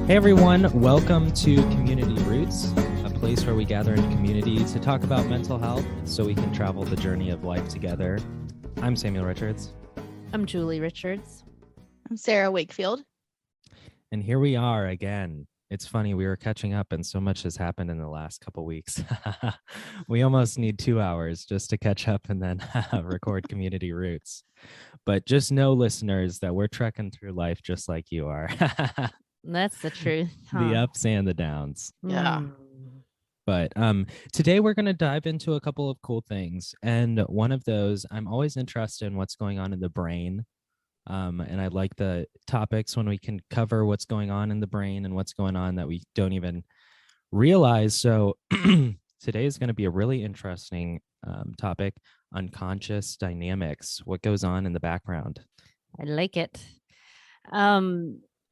Hey everyone, welcome to Community Roots, a place where we gather in community to talk about mental health so we can travel the journey of life together. I'm Samuel Richards. I'm Julie Richards. I'm Sarah Wakefield. And here we are again. It's funny, we were catching up and so much has happened in the last couple weeks. We almost need 2 hours just to catch up and then record Community Roots. But just know, listeners, that we're trekking through life just like you are. That's the truth. The ups and the downs. Yeah. But today we're going to dive into a couple of cool things. And one of those, I'm always interested in what's going on in the brain. And I like the topics when we can cover what's going on in the brain and what's going on that we don't even realize. So today is going to be a really interesting topic, unconscious dynamics, what goes on in the background. I like it.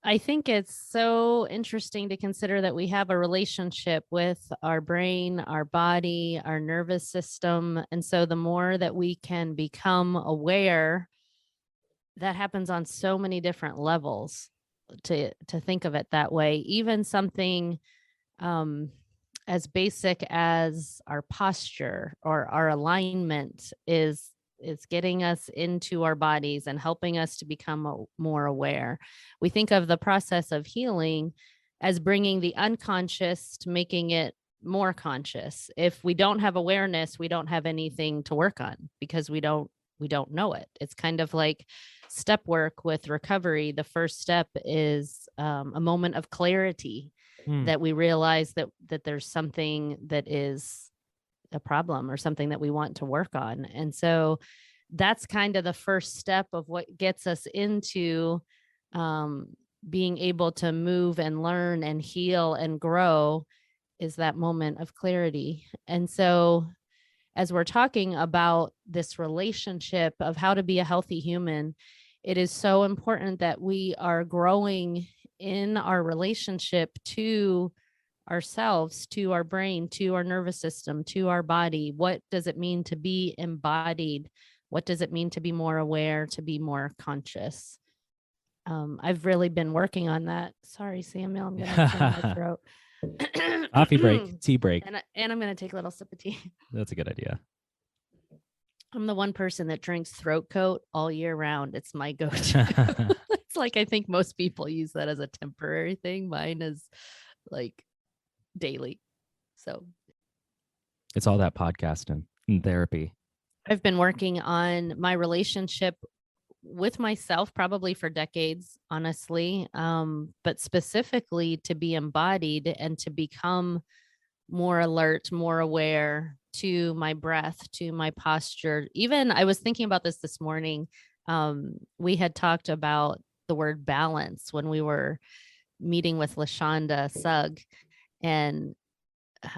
I think it's so interesting to consider that we have a relationship with our brain, our body, our nervous system. And so the more that we can become aware, that happens on so many different levels to think of it that way. Even something as basic as our posture or our alignment is getting us into our bodies and helping us to become more aware. We think of the process of healing as bringing the unconscious to making it more conscious. If we don't have awareness, we don't have anything to work on because we don't know it. It's kind of like step work with recovery. The first step is a moment of clarity that we realize that there's something that is a problem or something that we want to work on. And so that's kind of the first step of what gets us into being able to move and learn and heal and grow is that moment of clarity. And so as we're talking about this relationship of how to be a healthy human, it is so important that we are growing in our relationship to ourselves, to our brain, to our nervous system, to our body. What does it mean to be embodied? What does it mean to be more aware, to be more conscious? I've really been working on that. Sorry, Samuel, I'm going to clear my throat. Coffee break, tea break. And I'm going to take a little sip of tea. That's a good idea. I'm the one person that drinks throat coat all year round. It's my go-to. It's like, I think most people use that as a temporary thing. Mine is like daily. So it's all that podcasting and therapy. I've been working on my relationship with myself probably for decades, honestly, but specifically to be embodied and to become more alert, more aware to my breath, to my posture. Even I was thinking about this morning. We had talked about the word balance when we were meeting with LaShonda Sugg, and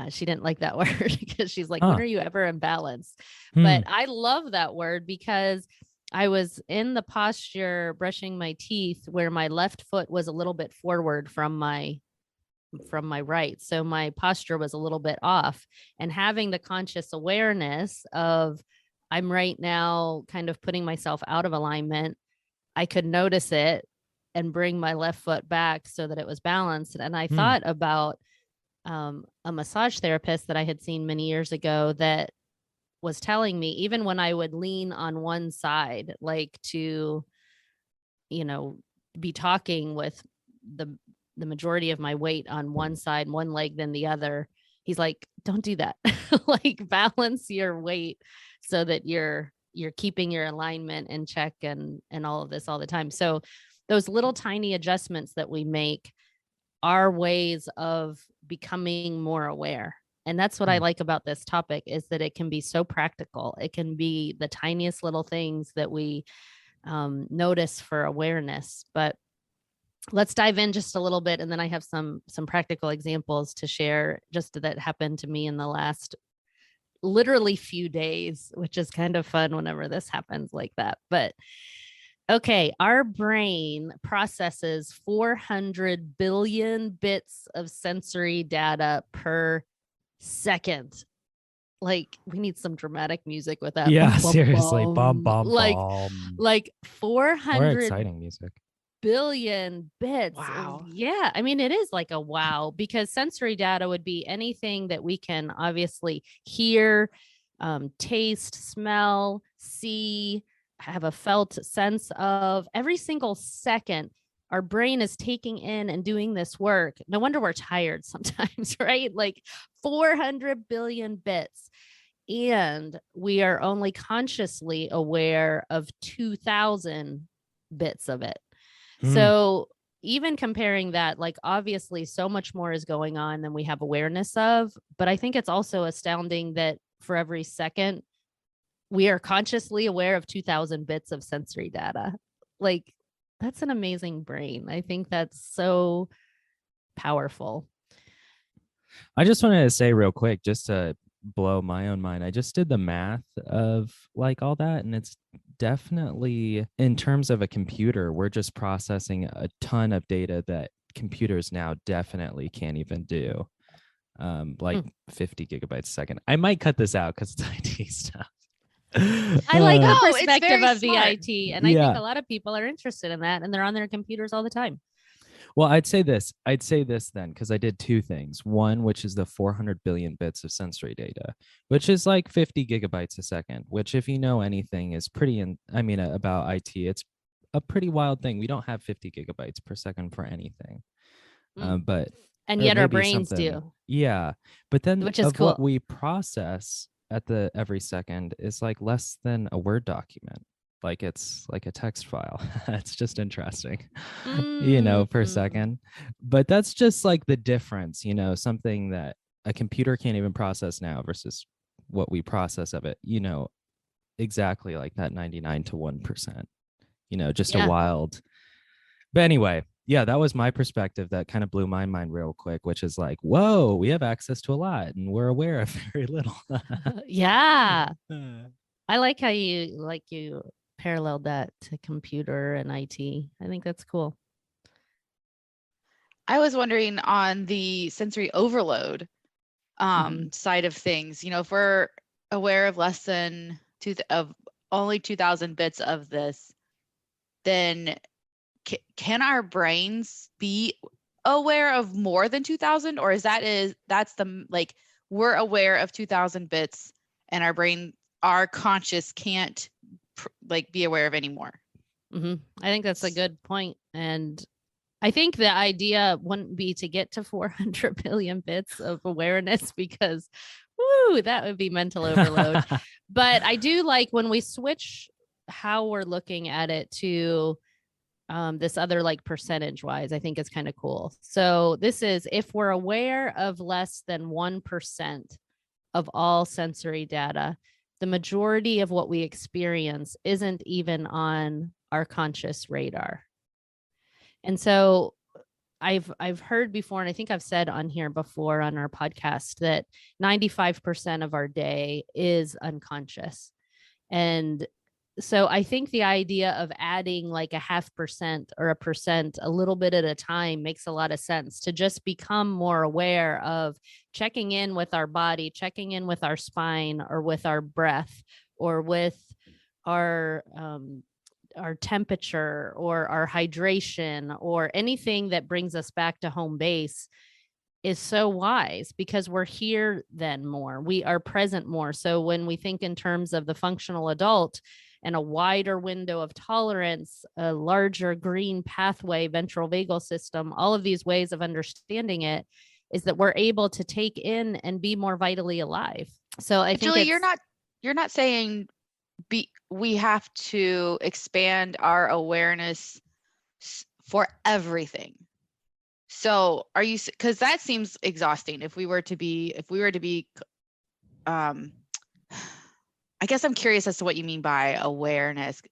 she didn't like that word because she's like, when are you ever in balance? But I love that word because I was in the posture brushing my teeth where my left foot was a little bit forward from my right. So my posture was a little bit off, and having the conscious awareness of I'm right now kind of putting myself out of alignment, I could notice it and bring my left foot back so that it was balanced. And I thought about a massage therapist that I had seen many years ago that was telling me, even when I would lean on one side, like to, be talking with the majority of my weight on one side, one leg than the other, he's like, don't do that. Like balance your weight so that you're keeping your alignment in check and all of this all the time. So those little tiny adjustments that we make are ways of becoming more aware. And that's what I like about this topic, is that it can be so practical. It can be the tiniest little things that we notice for awareness. But let's dive in just a little bit. And then I have some practical examples to share just that happened to me in the last literally few days, which is kind of fun whenever this happens like that. But okay, our brain processes 400 billion bits of sensory data per second. Like, we need some dramatic music with that. Yeah, bum, bum, seriously. bum. Bum, bum, like bum. like 400 Or exciting music. billion bits. Wow. Yeah. I mean, it is like a wow, because sensory data would be anything that we can obviously hear, taste, smell, see, have a felt sense of. Every single second our brain is taking in and doing this work. No wonder we're tired sometimes, right? Like 400 billion bits. And we are only consciously aware of 2,000 bits of it. So even comparing that, like obviously so much more is going on than we have awareness of. But I think it's also astounding that for every second, we are consciously aware of 2,000 bits of sensory data. Like, that's an amazing brain. I think that's so powerful. I just wanted to say real quick, just to blow my own mind, I just did the math of like all that, and it's definitely, in terms of a computer, we're just processing a ton of data that computers now definitely can't even do. Like 50 gigabytes a second. I might cut this out because it's IT stuff. I like the No, it's perspective very of the smart. IT, and I think Yeah. a lot of people are interested in that, and they're on their computers all the time. Well, I'd say this then, because I did two things. One, which is the 400 billion bits of sensory data, which is like 50 gigabytes a second, which, if you know anything, is about IT, it's a pretty wild thing. We don't have 50 gigabytes per second for anything. But And or yet our maybe brains something. do, Yeah. But then which is of what cool. we process at the every second is like less than a Word document. Like it's like a text file. It's just interesting, per second. But that's just like the difference, something that a computer can't even process now versus what we process of it, exactly like that 99 to 1%, just a Yeah. wild. But anyway, yeah, that was my perspective that kind of blew my mind real quick, which is like, whoa, we have access to a lot and we're aware of very little. Yeah. I like how you paralleled that to computer and IT. I think that's cool. I was wondering on the sensory overload side of things, if we're aware of less than only 2,000 bits of this, then can our brains be aware of more than 2,000, or that's the like we're aware of 2,000 bits and our conscious can't be aware of anymore? I think that's a good point. And I think the idea wouldn't be to get to 400 billion bits of awareness, because that would be mental overload. But I do like when we switch how we're looking at it to this other like percentage wise. I think it's kind of cool. So this is if we're aware of less than 1% of all sensory data, the majority of what we experience isn't even on our conscious radar. And so I've heard before, and I think I've said on here before on our podcast, that 95% of our day is unconscious. And so I think the idea of adding like a 0.5% or 1%, a little bit at a time, makes a lot of sense, to just become more aware of checking in with our body, checking in with our spine, or with our breath, or with our temperature, or our hydration, or anything that brings us back to home base, is so wise, because we're here then more. We are present more. So when we think in terms of the functional adult and a wider window of tolerance, a larger green pathway, ventral vagal system, all of these ways of understanding it, is that we're able to take in and be more vitally alive. So I think Julie, you're not saying we have to expand our awareness for everything. So are you, because that seems exhausting. If we were to be, I guess I'm curious as to what you mean by awareness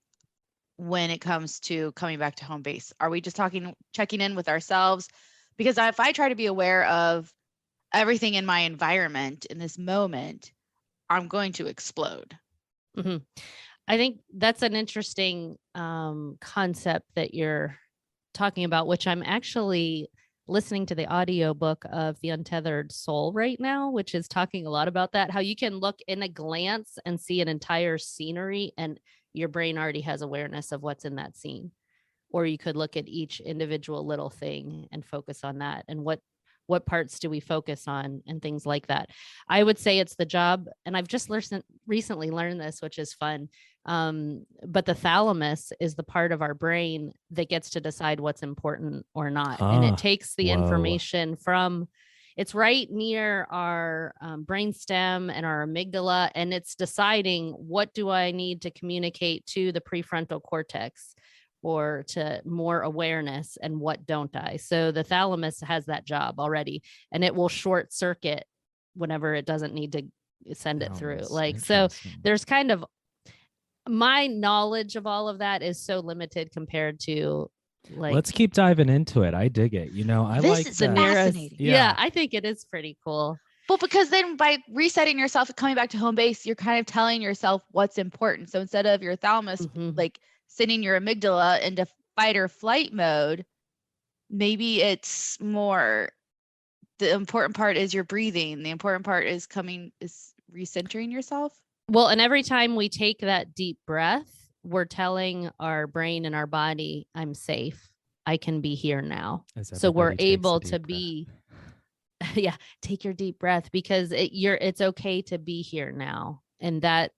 when it comes to coming back to home base. Are we just checking in with ourselves? Because if I try to be aware of everything in my environment in this moment, I'm going to explode. I think that's an interesting concept that you're talking about, which I'm actually listening to the audiobook of The Untethered Soul right now, which is talking a lot about that, how you can look in a glance and see an entire scenery and your brain already has awareness of what's in that scene, or you could look at each individual little thing and focus on that, and what parts do we focus on and things like that. I would say it's the job, and I've just recently learned this, which is fun. But the thalamus is the part of our brain that gets to decide what's important or not. And it takes the information from, it's right near our brainstem and our amygdala, and it's deciding what do I need to communicate to the prefrontal cortex or to more awareness, and what don't I? So the thalamus has that job already, and it will short circuit whenever it doesn't need to send it through. Like, so there's kind of, my knowledge of all of that is so limited compared to, like, let's keep diving into it. I dig it. You know, I This like is that. fascinating. Yeah, I think it is pretty cool. Well, because then by resetting yourself and coming back to home base, you're kind of telling yourself what's important. So instead of your thalamus, like sending your amygdala into fight or flight mode, maybe it's more, the important part is your breathing. The important part is recentering yourself. Well, and every time we take that deep breath, we're telling our brain and our body, I'm safe. I can be here now. So we're able to be, yeah, take your deep breath, because it's okay to be here now. And that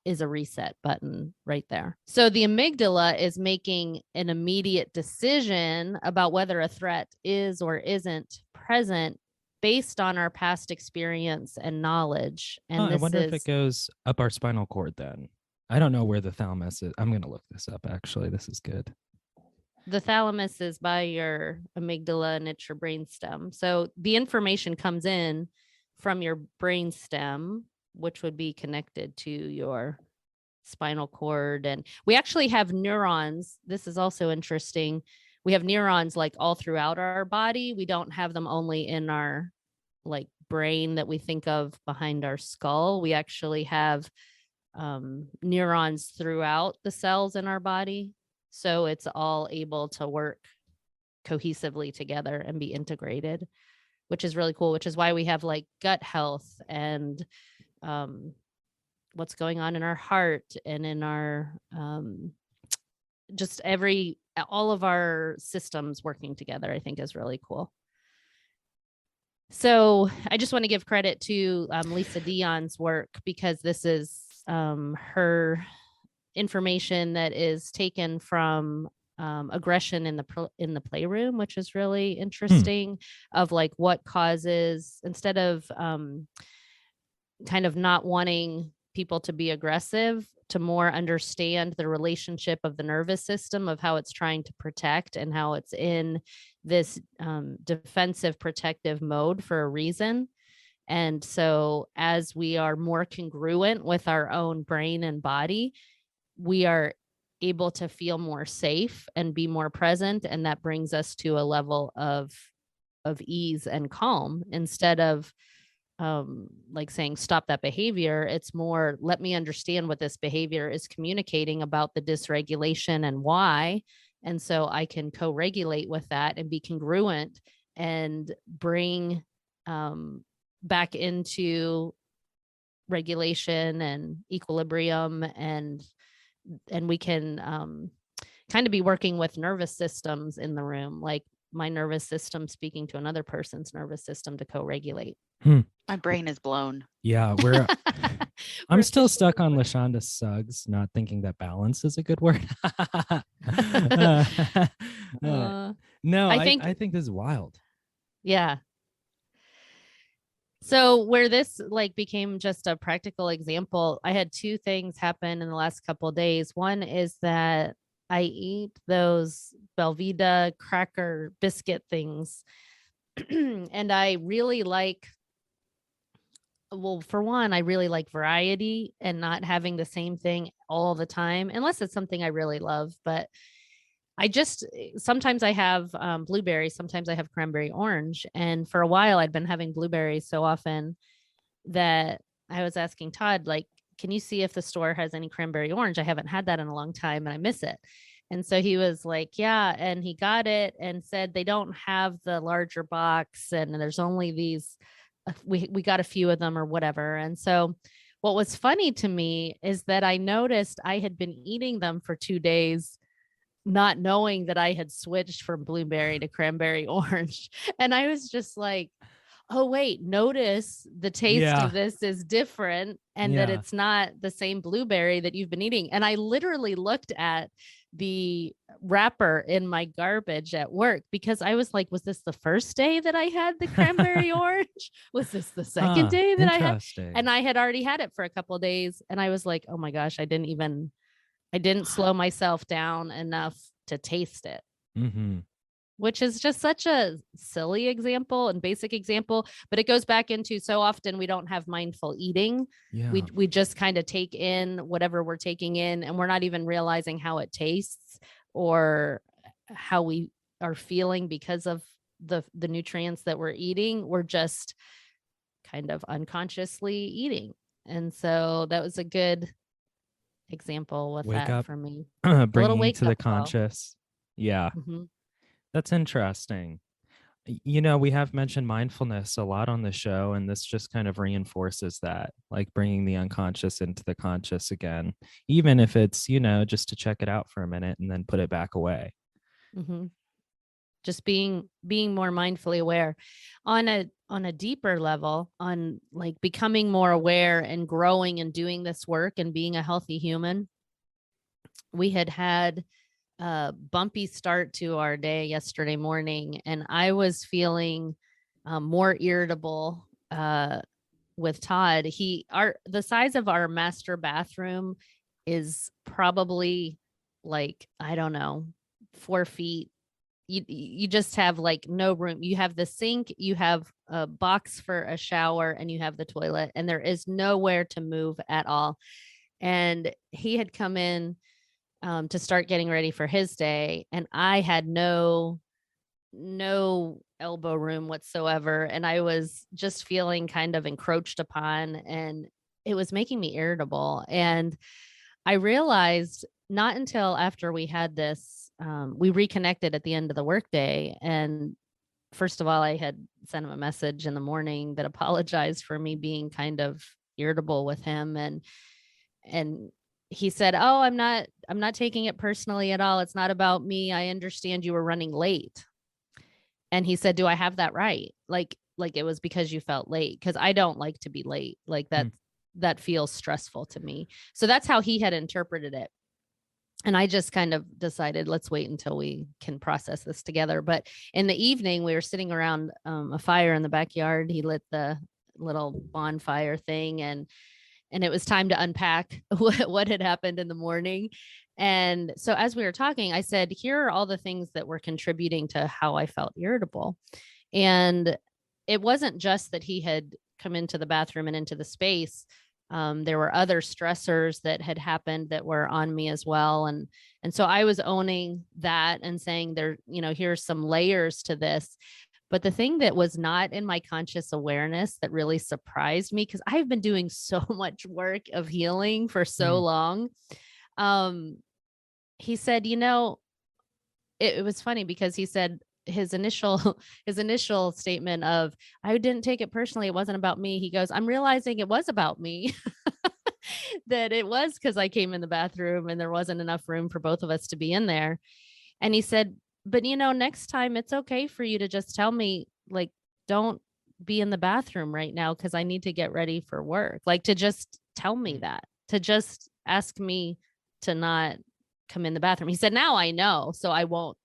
is a reset button right there. So the amygdala is making an immediate decision about whether a threat is or isn't present based on our past experience and knowledge. And I wonder if it goes up our spinal cord then. I don't know where the thalamus is. I'm going to look this up, actually. This is good. The thalamus is by your amygdala, and it's your brainstem. So the information comes in from your brainstem, which would be connected to your spinal cord. And we actually have neurons. This is also interesting. We have neurons like all throughout our body. We don't have them only in our like brain that we think of behind our skull. We actually have neurons throughout the cells in our body. So it's all able to work cohesively together and be integrated, which is really cool, which is why we have like gut health and what's going on in our heart and in our just all of our systems working together, I think is really cool. So I just want to give credit to Lisa Dion's work, because this is her information that is taken from aggression in the playroom, which is really interesting, of like what causes, instead of kind of not wanting people to be aggressive, to more understand the relationship of the nervous system, of how it's trying to protect and how it's in this defensive protective mode for a reason. And so as we are more congruent with our own brain and body, we are able to feel more safe and be more present. And that brings us to a level of ease and calm, instead of like saying, stop that behavior. It's more, let me understand what this behavior is communicating about the dysregulation and why. And so I can co-regulate with that and be congruent and bring back into regulation and equilibrium, and we can kind of be working with nervous systems in the room, like my nervous system speaking to another person's nervous system to co-regulate. My brain is blown. Yeah, I'm still stuck on LaShonda Suggs, not thinking that balance is a good word. No, I think this is wild. Yeah. So where this like became just a practical example, I had two things happen in the last couple of days. One is that I eat those Belvita cracker biscuit things, and I really like, well, for one, I really like variety and not having the same thing all the time, unless it's something I really love. But sometimes I have blueberries, sometimes I have cranberry orange. And for a while I'd been having blueberries so often that I was asking Todd, like, can you see if the store has any cranberry orange? I haven't had that in a long time and I miss it. And so he was like, yeah. And he got it and said, they don't have the larger box and there's only these, we got a few of them or whatever. And so what was funny to me is that I noticed I had been eating them for 2 days not knowing that I had switched from blueberry to cranberry orange. And I was just like, oh, wait, notice the taste Yeah. of this is different and that Yeah. it's not the same blueberry that you've been eating. And I literally looked at the wrapper in my garbage at work because I was like, was this the first day that I had the cranberry orange? Was this the second Huh. day that I had? Interesting. And I had already had it for a couple of days. And I was like, oh my gosh, I didn't slow myself down enough to taste it. Mm-hmm. Which is just such a silly example and basic example, but it goes back into so often we don't have mindful eating. Yeah. We just kind of take in whatever we're taking in and we're not even realizing how it tastes or how we are feeling because of the nutrients that we're eating. We're just kind of unconsciously eating. And so that was a good example with Wake that up, for me. A little bringing wake to the up call. conscious. Yeah. Mhm. That's interesting. We have mentioned mindfulness a lot on the show, and this just kind of reinforces that, like bringing the unconscious into the conscious again, even if it's, just to check it out for a minute and then put it back away. Mhm. Just being more mindfully aware on a deeper level, on like becoming more aware and growing and doing this work and being a healthy human. We had a bumpy start to our day yesterday morning, and I was feeling more irritable with Todd. The size of our master bathroom is probably like, I don't know, 4 feet. You just have like no room. You have the sink, you have a box for a shower, and you have the toilet, and there is nowhere to move at all. And he had come in to start getting ready for his day, and I had no elbow room whatsoever, and I was just feeling kind of encroached upon, and it was making me irritable. And I realized not until after we had this, we reconnected at the end of the workday. And first of all, I had sent him a message in the morning that apologized for me being kind of irritable with him. And he said, "Oh, I'm not taking it personally at all. It's not about me. I understand you were running late." And he said, "Do I have that right? Like it was because you felt late, because I don't like to be late. Like Hmm. that feels stressful to me." So that's how he had interpreted it. And I just kind of decided, let's wait until we can process this together. But in the evening, we were sitting around a fire in the backyard. He lit the little bonfire thing, and it was time to unpack what had happened in the morning. And so as we were talking, I said, here are all the things that were contributing to how I felt irritable. And it wasn't just that he had come into the bathroom and into the space. There were other stressors that had happened that were on me as well. And so I was owning that and saying here's some layers to this. But the thing that was not in my conscious awareness that really surprised me, because I've been doing so much work of healing for so long. He said, it was funny because he said his initial his initial statement of, I didn't take it personally, it wasn't about me. He goes, I'm realizing it was about me. That it was because I came in the bathroom and there wasn't enough room for both of us to be in there. And he said, but next time it's okay for you to just tell me, like, don't be in the bathroom right now because I need to get ready for work. Like, to just tell me that, to just ask me to not come in the bathroom. He said, now I know, so I won't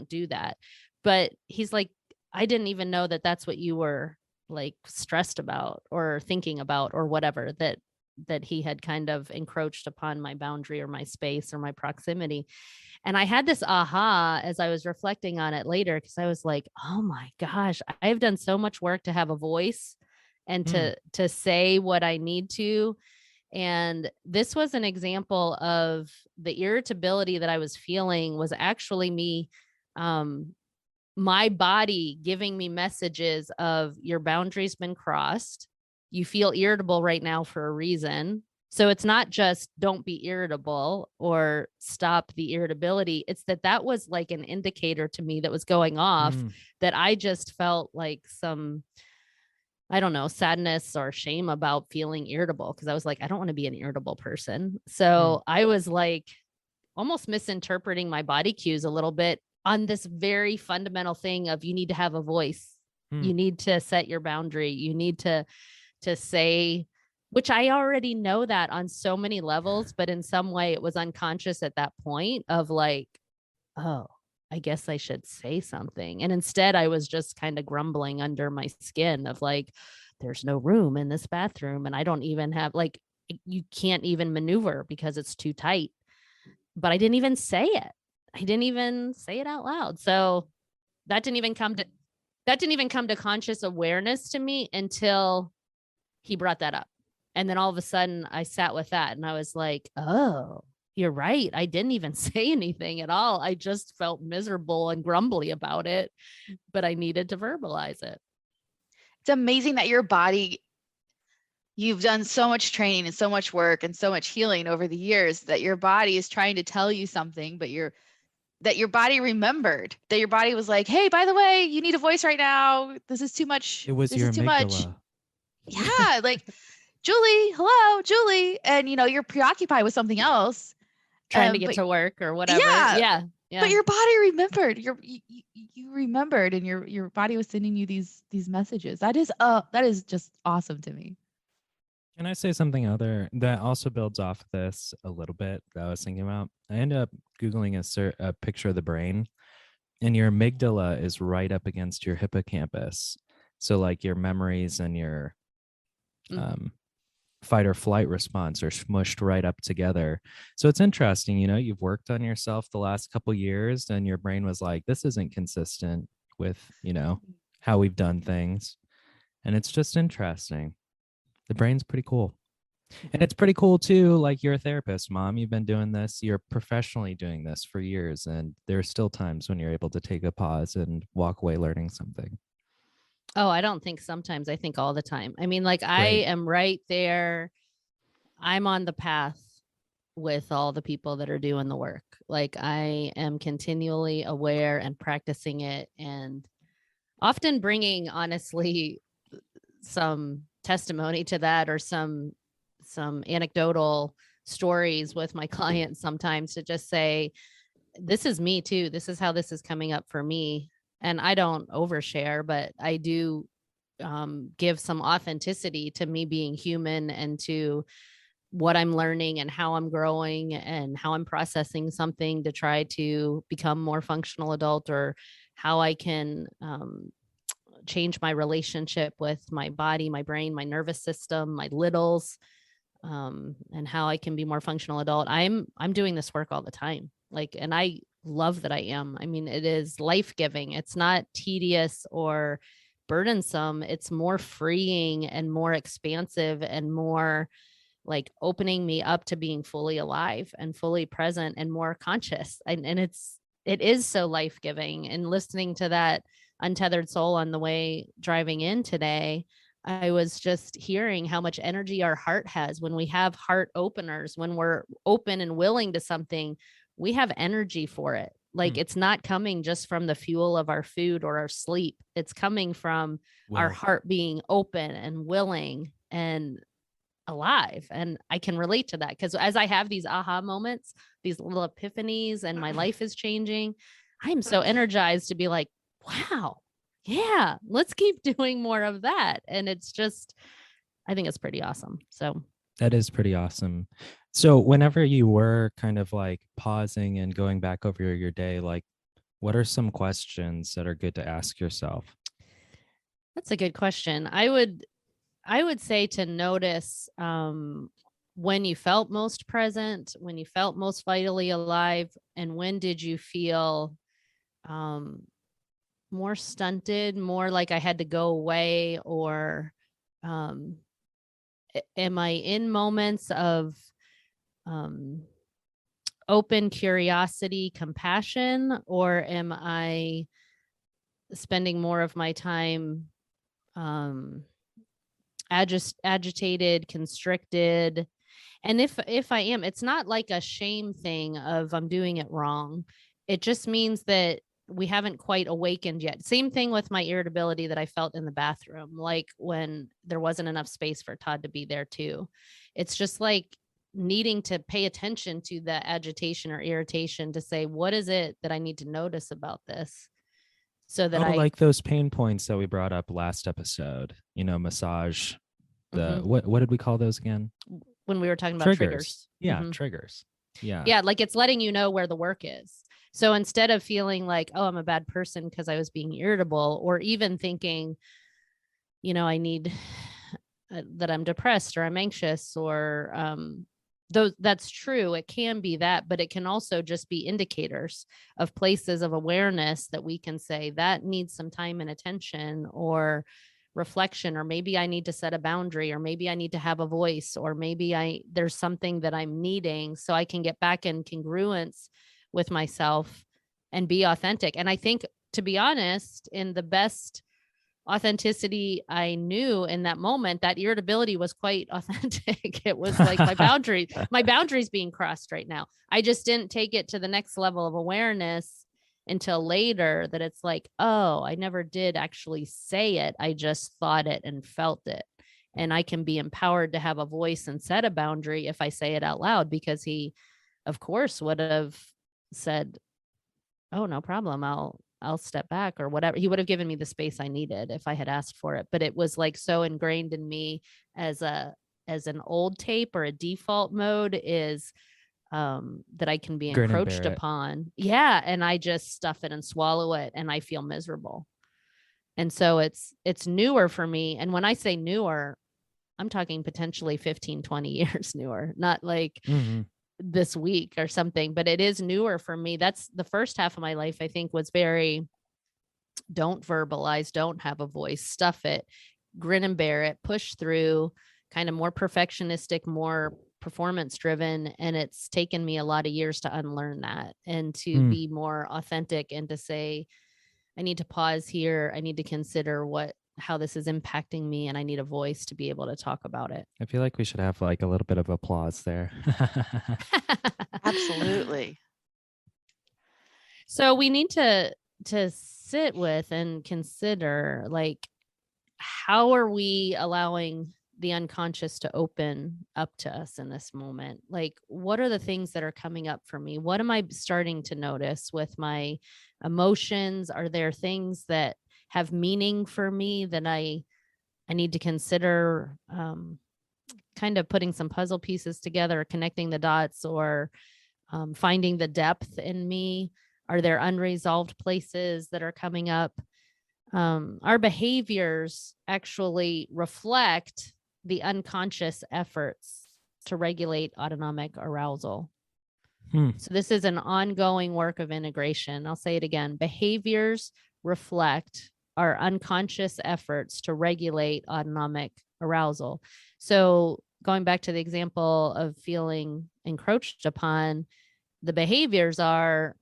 do that. But he's like, I didn't even know that that's what you were like stressed about or thinking about or whatever, that he had kind of encroached upon my boundary or my space or my proximity. And I had this aha as I was reflecting on it later, because I was like, oh my gosh, I've done so much work to have a voice and to say what I need to. And this was an example of the irritability that I was feeling was actually me, my body giving me messages of, your boundary's been crossed. You feel irritable right now for a reason. So it's not just don't be irritable or stop the irritability. It's that was like an indicator to me that was going off, that I just felt like some, I don't know, sadness or shame about feeling irritable, because I was like, I don't want to be an irritable person. So I was like almost misinterpreting my body cues a little bit on this very fundamental thing of you need to have a voice. You need to set your boundary. You need to say, which I already know that on so many levels, but in some way it was unconscious at that point of like, oh, I guess I should say something. And instead I was just kind of grumbling under my skin of like, there's no room in this bathroom. And I don't even have like, you can't even maneuver because it's too tight. But I didn't even say it. I didn't even say it out loud. So that didn't even come to conscious awareness to me until he brought that up. And then all of a sudden I sat with that and I was like, oh, you're right. I didn't even say anything at all. I just felt miserable and grumbly about it, but I needed to verbalize it. It's amazing that your body, you've done so much training and so much work and so much healing over the years that your body is trying to tell you something, but that your body remembered, that your body was like, hey, by the way, you need a voice right now. This is too much. It was This your is too much. amygdala. Yeah. Like, Julie, hello, Julie. And you're preoccupied with something else. Trying to get to work or whatever. Yeah. But your body remembered. You remembered, and your body was sending you these messages. That is just awesome to me. Can I say something other that also builds off this a little bit that I was thinking about? I ended up Googling a picture of the brain, and your amygdala is right up against your hippocampus. So like your memories and your fight or flight response are smushed right up together. So it's interesting, you've worked on yourself the last couple years and your brain was like, this isn't consistent with, how we've done things. And it's just interesting. The brain's pretty cool. And it's pretty cool too. Like you're a therapist, Mom. You've been doing this. You're professionally doing this for years. And there are still times when you're able to take a pause and walk away learning something. Oh, I don't think sometimes. I think all the time. I mean, like I am right there. I'm on the path with all the people that are doing the work. Like I am continually aware and practicing it and often bringing honestly some testimony to that or some anecdotal stories with my clients sometimes to just say, this is me too. This is how this is coming up for me. And I don't overshare, but I do give some authenticity to me being human and to what I'm learning and how I'm growing and how I'm processing something to try to become more functional adult or how I can change my relationship with my body, my brain, my nervous system, my littles, and how I can be more functional adult. I'm doing this work all the time. Like, and I love that I am. I mean, it is life-giving. It's not tedious or burdensome. It's more freeing and more expansive and more like opening me up to being fully alive and fully present and more conscious. And it is so life-giving. And listening to that Untethered Soul on the way driving in today, I was just hearing how much energy our heart has when we have heart openers, when we're open and willing to something, we have energy for it. Like it's not coming just from the fuel of our food or our sleep. It's coming from our heart being open and willing and alive. And I can relate to that because as I have these aha moments, these little epiphanies, and my life is changing, I'm so energized to be like, wow, yeah, let's keep doing more of that. And it's just, I think it's pretty awesome. So that is pretty awesome. So whenever you were kind of like pausing and going back over your day, like what are some questions that are good to ask yourself? That's a good question. I would say to notice when you felt most present, when you felt most vitally alive, and when did you feel more stunted, more like I had to go away, or am I in moments of open curiosity, compassion, or am I spending more of my time agitated, constricted? And if I am, it's not like a shame thing of I'm doing it wrong. It just means that we haven't quite awakened yet. Same thing with my irritability that I felt in the bathroom, like when there wasn't enough space for Todd to be there too. It's just like needing to pay attention to the agitation or irritation to say, what is it that I need to notice about this? So that Oh, I, like those pain points that we brought up last episode, massage, the Mhm. what did we call those again? When we were talking about Triggers. triggers. Yeah, Mhm. triggers. Yeah. Yeah, like it's letting you know where the work is. So instead of feeling like, oh, I'm a bad person because I was being irritable, or even thinking, I need that I'm depressed or I'm anxious or those, that's true. It can be that, but it can also just be indicators of places of awareness that we can say that needs some time and attention or reflection, or maybe I need to set a boundary, or maybe I need to have a voice, or maybe there's something that I'm needing so I can get back in congruence with myself and be authentic. And I think, to be honest, in the best authenticity I knew in that moment, that irritability was quite authentic. It was like my boundaries being crossed right now. I just didn't take it to the next level of awareness until later, that it's like, oh, I never did actually say it. I just thought it and felt it. And I can be empowered to have a voice and set a boundary if I say it out loud, because he, of course, would have said, oh, no problem. I'll step back or whatever. He would have given me the space I needed if I had asked for it. But it was like so ingrained in me as an old tape, or a default mode is that I can be Grin and encroached bear it. upon. Yeah. And I just stuff it and swallow it and I feel miserable. And so it's newer for me. And when I say newer, I'm talking potentially 15, 20 years newer, not like Mm-hmm. this week or something, but it is newer for me. That's the first half of my life, I think, was very don't verbalize, don't have a voice, stuff it, grin and bear it, push through, kind of more perfectionistic, more performance driven. And it's taken me a lot of years to unlearn that and to Mm. be more authentic and to say, I need to pause here. I need to consider how this is impacting me, and I need a voice to be able to talk about it. I feel like we should have like a little bit of applause there. Absolutely. So we need to sit with and consider, like, how are we allowing the unconscious to open up to us in this moment? Like, what are the things that are coming up for me? What am I starting to notice with my emotions? Are there things that have meaning for me that I need to consider, kind of putting some puzzle pieces together, connecting the dots, or finding the depth in me? Are there unresolved places that are coming up? Our behaviors actually reflect the unconscious efforts to regulate autonomic arousal. Hmm. So this is an ongoing work of integration. I'll say it again. Behaviors reflect our unconscious efforts to regulate autonomic arousal. So going back to the example of feeling encroached upon, the behaviors are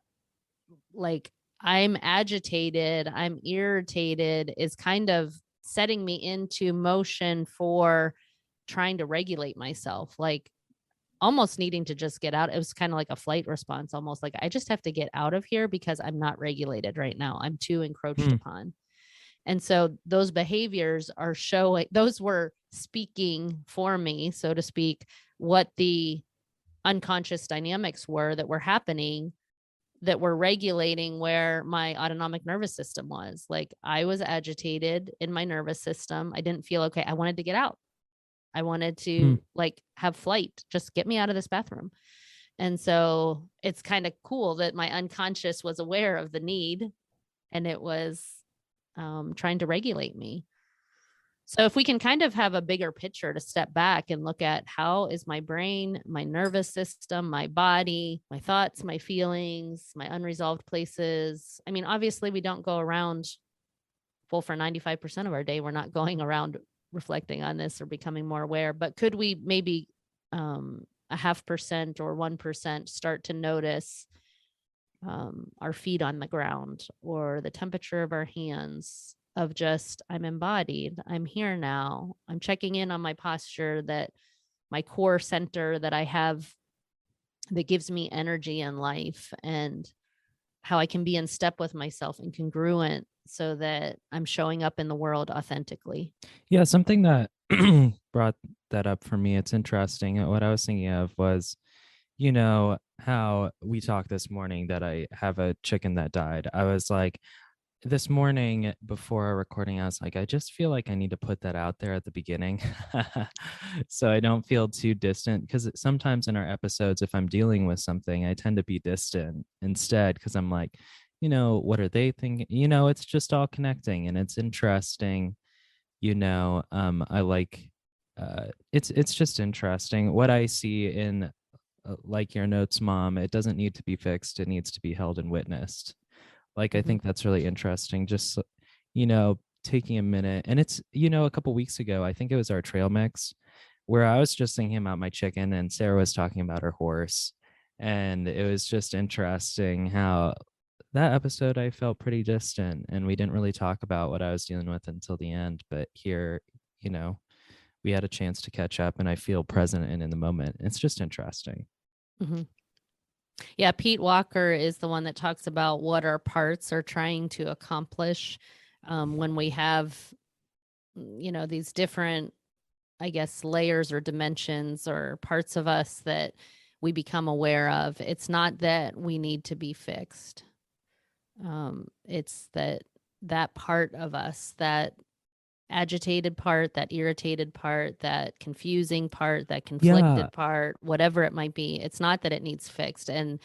like, I'm agitated, I'm irritated, is kind of setting me into motion for trying to regulate myself, like almost needing to just get out. It was kind of like a flight response, almost like I just have to get out of here because I'm not regulated right now. I'm too encroached Hmm. upon. And so those behaviors are showing, those were speaking for me, so to speak, what the unconscious dynamics were that were happening, that were regulating where my autonomic nervous system was. Like, I was agitated in my nervous system. I didn't feel okay. I wanted to get out. I wanted Hmm. to like have flight, just get me out of this bathroom. And so it's kind of cool that my unconscious was aware of the need, and it was trying to regulate me. So if we can kind of have a bigger picture to step back and look at, how is my brain, my nervous system, my body, my thoughts, my feelings, my unresolved places. I mean, obviously we don't go around, well, for 95% of our day, we're not going around reflecting on this or becoming more aware, but could we maybe a 0.5% or 1% start to notice our feet on the ground, or the temperature of our hands, of just, I'm embodied, I'm here now, I'm checking in on my posture, that my core center that I have that gives me energy in life. And how I can be in step with myself and congruent so that I'm showing up in the world authentically. Yeah, something that brought that up for me, it's interesting. What I was thinking of was, how we talked this morning that I have a chicken that died. I was like, this morning before our recording, I was like, I just feel like I need to put that out there at the beginning so I don't feel too distant. Because sometimes in our episodes, if I'm dealing with something, I tend to be distant instead because I'm like, what are they thinking? It's just all connecting and it's interesting. I like it's just interesting what I see in like your notes, Mom. It doesn't need to be fixed, it needs to be held and witnessed. Like, I think that's really interesting. Just, taking a minute. And it's, a couple weeks ago, I think it was our trail mix where I was just thinking about my chicken and Sarah was talking about her horse. And it was just interesting how that episode I felt pretty distant and we didn't really talk about what I was dealing with until the end. But here, you know, we had a chance to catch up and I feel present and in the moment. It's just interesting. Mm-hmm. Yeah, Pete Walker is the one that talks about what our parts are trying to accomplish when we have, these different, I guess, layers or dimensions or parts of us that we become aware of. It's not that we need to be fixed. It's that part of us, that agitated part, that irritated part, that confusing part, that conflicted part, whatever it might be. It's not that it needs fixed. And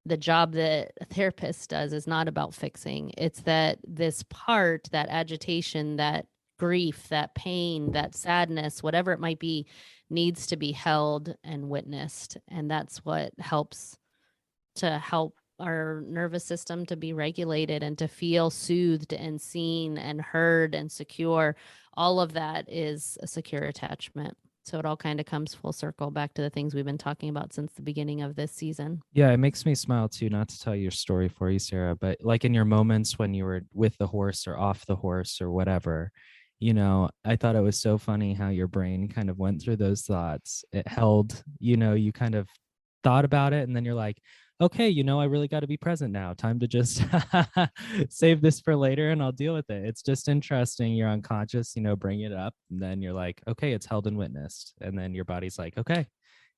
the job that a therapist does is not about fixing. It's that this part, that agitation, that grief, that pain, that sadness, whatever it might be, needs to be held and witnessed. And that's what helps to help our nervous system to be regulated and to feel soothed and seen and heard and secure. All of that is a secure attachment. So it all kind of comes full circle back to the things we've been talking about since the beginning of this season. Yeah, it makes me smile too, not to tell your story for you, Sarah, but like in your moments when you were with the horse or off the horse or whatever, I thought it was so funny how your brain kind of went through those thoughts. It held, you kind of thought about it and then you're like, okay, I really got to be present now. Time to just save this for later and I'll deal with it. It's just interesting. You're unconscious, bring it up. And then you're like, okay, it's held and witnessed. And then your body's like, okay,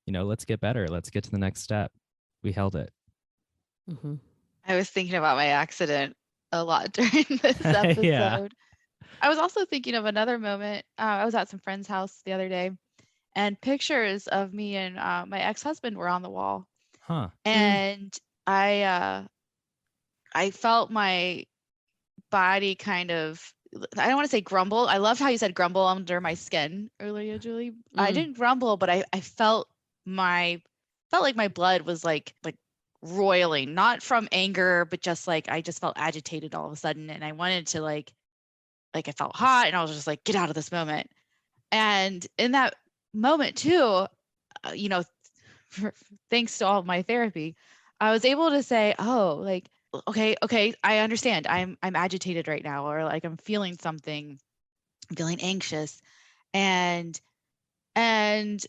let's get better. Let's get to the next step. We held it. Mm-hmm. I was thinking about my accident a lot during this episode. Yeah. I was also thinking of another moment. I was at some friend's house the other day and pictures of me and my ex-husband were on the wall. Huh. And I felt my body kind of, I don't want to say grumble. I loved how you said grumble under my skin earlier, Julie. I didn't grumble, but I felt like my blood was like roiling, not from anger, but just like I just felt agitated all of a sudden. And I wanted to like I felt hot and I was just like, get out of this moment. And in that moment too, thanks to all of my therapy, I was able to say, oh, like, okay, I understand. I'm agitated right now, or like I'm feeling something, I'm feeling anxious. And I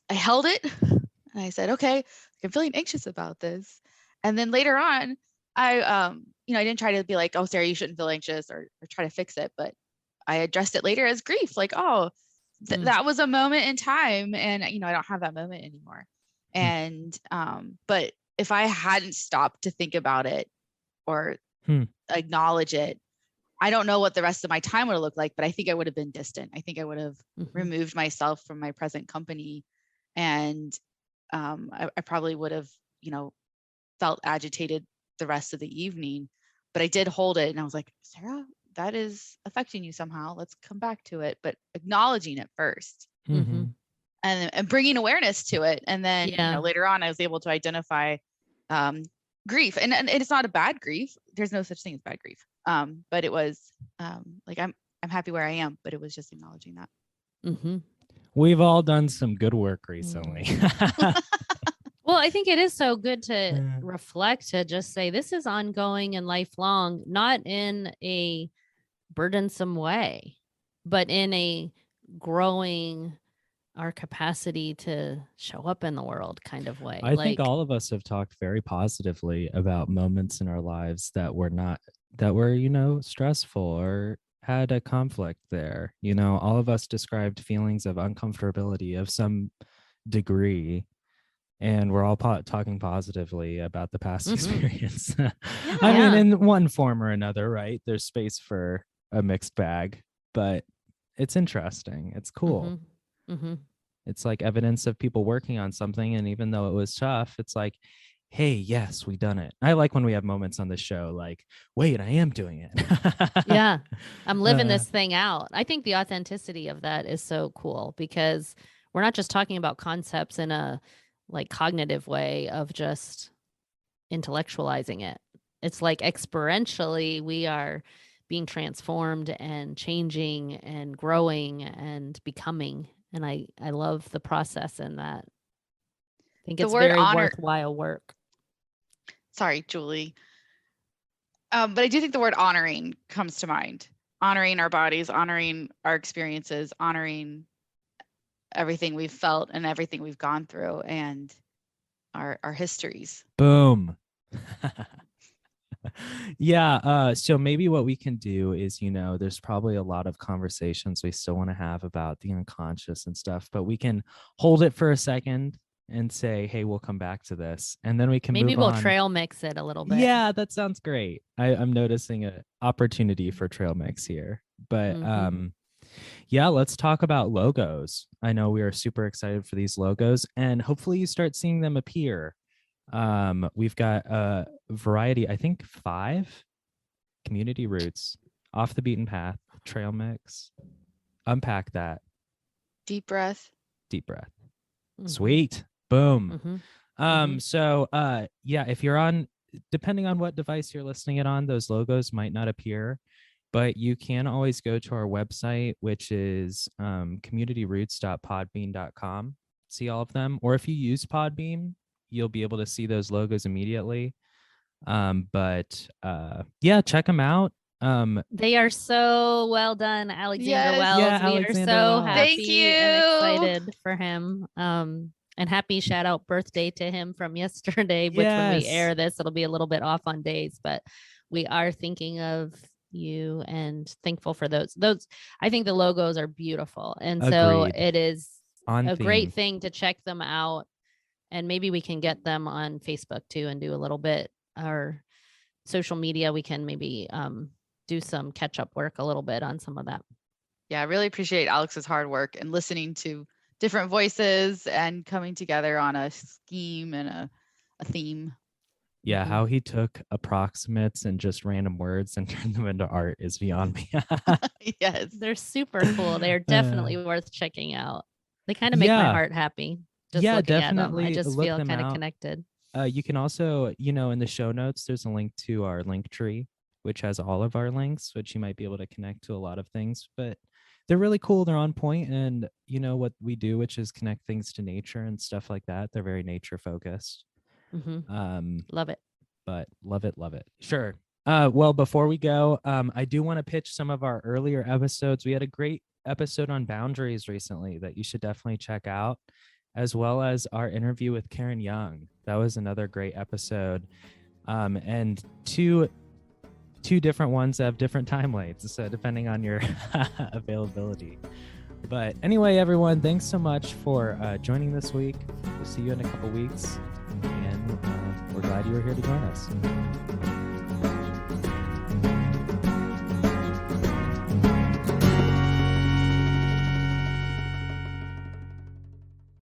held it and I said, okay, I'm feeling anxious about this. And then later on, I didn't try to be like, oh, Sarah, you shouldn't feel anxious or try to fix it, but I addressed it later as grief. Like, oh, that was a moment in time. And, I don't have that moment anymore. And, but if I hadn't stopped to think about it or acknowledge it, I don't know what the rest of my time would have looked like, but I think I would have been distant. I think I would have removed myself from my present company. And I probably would have, felt agitated the rest of the evening, but I did hold it. And I was like, Sarah, that is affecting you somehow. Let's come back to it, but acknowledging it first and bringing awareness to it. And then, later on, I was able to identify grief and it's not a bad grief. There's no such thing as bad grief. But it was like, I'm happy where I am, but it was just acknowledging that. We've all done some good work recently. Well, I think it is so good to reflect, to just say this is ongoing and lifelong, not in a burdensome way, but in a growing, our capacity to show up in the world kind of way. I think all of us have talked very positively about moments in our lives that were stressful or had a conflict there. All of us described feelings of uncomfortability of some degree, and we're all talking positively about the past experience. I mean, in one form or another, right? There's space for a mixed bag, but it's interesting. It's cool. It's like evidence of people working on something. And even though it was tough, it's like, hey, yes, we done it. I like when we have moments on the show like, wait, I am doing it. Yeah, I'm living this thing out. I think the authenticity of that is so cool because we're not just talking about concepts in a like cognitive way of just intellectualizing it. It's like experientially we are being transformed and changing and growing and becoming. And I love the process in that. I think it's very worthwhile work. Sorry, Julie. But I do think the word honoring comes to mind. Honoring our bodies, honoring our experiences, honoring everything we've felt and everything we've gone through and our histories. Boom. Yeah. So maybe what we can do is, there's probably a lot of conversations we still want to have about the unconscious and stuff, but we can hold it for a second and say, hey, we'll come back to this. And then we can maybe we'll on. Trail mix it a little bit. Yeah, that sounds great. I'm noticing an opportunity for trail mix here. But yeah, let's talk about logos. I know we are super excited for these logos, and hopefully you start seeing them appear. We've got a variety, I think 5 community roots, off the beaten path, trail mix. Unpack that. Deep breath. Sweet. Boom. So yeah, if you're on, depending on what device you're listening it on, those logos might not appear, but you can always go to our website, which is communityroots.podbean.com, see all of them. Or if you use Podbean, you'll be able to see those logos immediately. But yeah, check them out. They are so well done, Alexander Wells. Yeah, we Alexander are so Wells. happy and excited for him. And happy shout out birthday to him from yesterday, which when we air this, it'll be a little bit off on days, but we are thinking of you and thankful for those. I think the logos are beautiful. And so it is a great thing to check them out. And maybe we can get them on Facebook too and do a little bit, or social media. We can maybe do some catch up work a little bit on some of that. Yeah, I really appreciate Alex's hard work and listening to different voices and coming together on a scheme and a theme. Yeah, how he took approximates and just random words and turned them into art is beyond me. Yes, they're super cool. They're definitely worth checking out. They kind of make my heart happy. Just looking definitely. At them. I just feel kind of connected. You can also, in the show notes, there's a link to our link tree, which has all of our links, which you might be able to connect to a lot of things. But they're really cool. They're on point, and what we do, which is connect things to nature and stuff like that. They're very nature focused. Love it. But love it. Sure. Well, before we go, I do want to pitch some of our earlier episodes. We had a great episode on boundaries recently that you should definitely check out, as well as our interview with Karen Young. That was another great episode. And two different ones have different time lengths, so depending on your availability. But anyway, everyone, thanks so much for joining this week. We'll see you in a couple weeks, and we're glad you were here to join us.